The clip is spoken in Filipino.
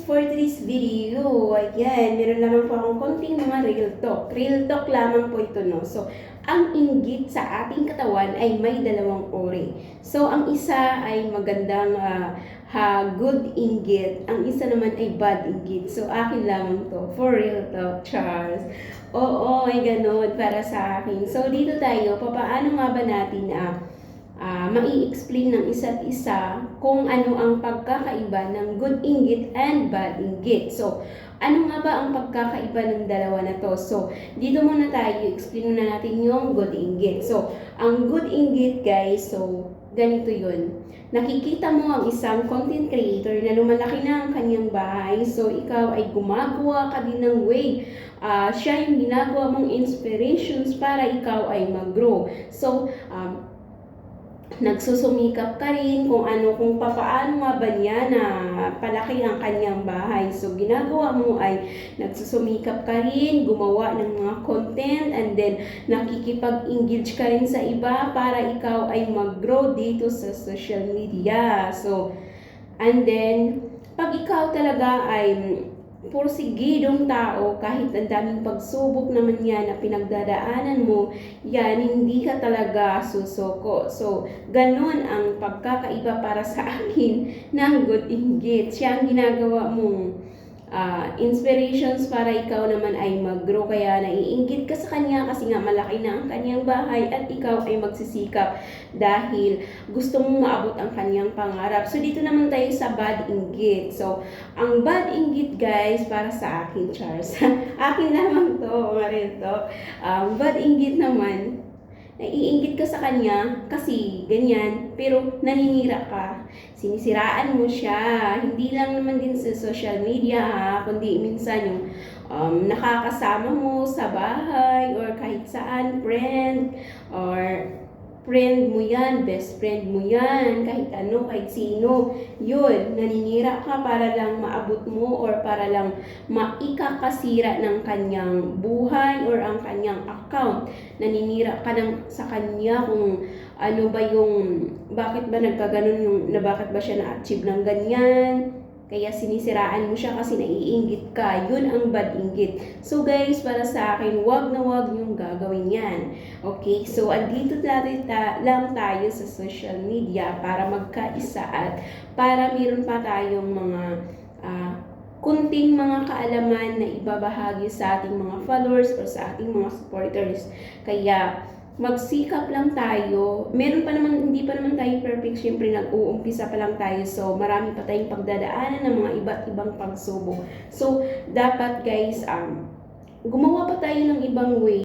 for today's video, ayan, meron lamang po akong konting mga real talk. Real talk lamang po ito, no? So, ang inggit sa ating katawan ay may dalawang uri. So, ang isa ay magandang good inggit. Ang isa naman ay bad inggit. So, akin lamang to. For real talk, Charles. Oo, ay ganun para sa akin. So, dito tayo, papaano nga ba natin mai-explain ng isa't isa kung ano ang pagkakaiba ng good inggit and bad inggit. So, ano nga ba ang pagkakaiba ng dalawa na to? So, dito muna tayo, explain na natin yung good inggit. So, ang good inggit guys, so, ganito yun. Nakikita mo ang isang content creator na lumalaki na ang kanyang bahay, so ikaw ay gumagawa ka din ng way. Siya yung ginagawa mong inspirations para ikaw ay mag-grow. So, nagsusumikap ka rin kung papaano nga ba niya na palaki ang kanyang bahay. So, ginagawa mo ay nagsusumikap ka rin, gumawa ng mga content, and then nakikipag-engage ka rin sa iba para ikaw ay mag-grow dito sa social media. So, and then, pag ikaw talaga ay porsigidong tao, kahit ang daming pagsubok naman yan na pinagdadaanan mo, yan, hindi ka talaga susuko. So, ganun ang pagkakaiba para sa akin ng good inggit. Siya ang ginagawa mong inspirations para ikaw naman ay mag-grow, kaya naiinggit ka sa kanya kasi nga malaki na ang kanyang bahay at ikaw ay magsisikap dahil gusto mong maabot ang kanyang pangarap. So dito naman tayo sa bad inggit. So ang bad inggit guys para sa akin, Charles, akin naman to, marito. Bad inggit naman, naiinggit ka sa kanya kasi ganyan, pero naninira ka. Sinisiraan mo siya. Hindi lang naman din sa social media kundi minsan yung nakakasama mo sa bahay or kahit saan, friend mo yan, best friend mo yan, kahit ano, kahit sino, yun, naninira ka para lang maabot mo or para lang maikakasira ng kanyang buhay or ang kanyang account. Naninira ka sa kanya kung ano ba yung, bakit ba nagkaganon na bakit ba siya na-achieve ng ganyan. Kaya sinisiraan mo siya kasi naiinggit ka. Yun ang bad inggit. So guys, para sa akin, wag na wag niyong gagawin yan. Okay? So andito lang tayo sa social media para magkaisa at para meron pa tayong mga kunting mga kaalaman na ibabahagi sa ating mga followers o sa ating mga supporters. Kaya magsikap lang tayo. Meron pa naman, hindi pa naman tayo perfect. Siyempre, nag-uumpisa pa lang tayo. So, marami pa tayong pagdadaanan ng mga iba't ibang pagsubok. So, dapat guys, gumawa pa tayo ng ibang way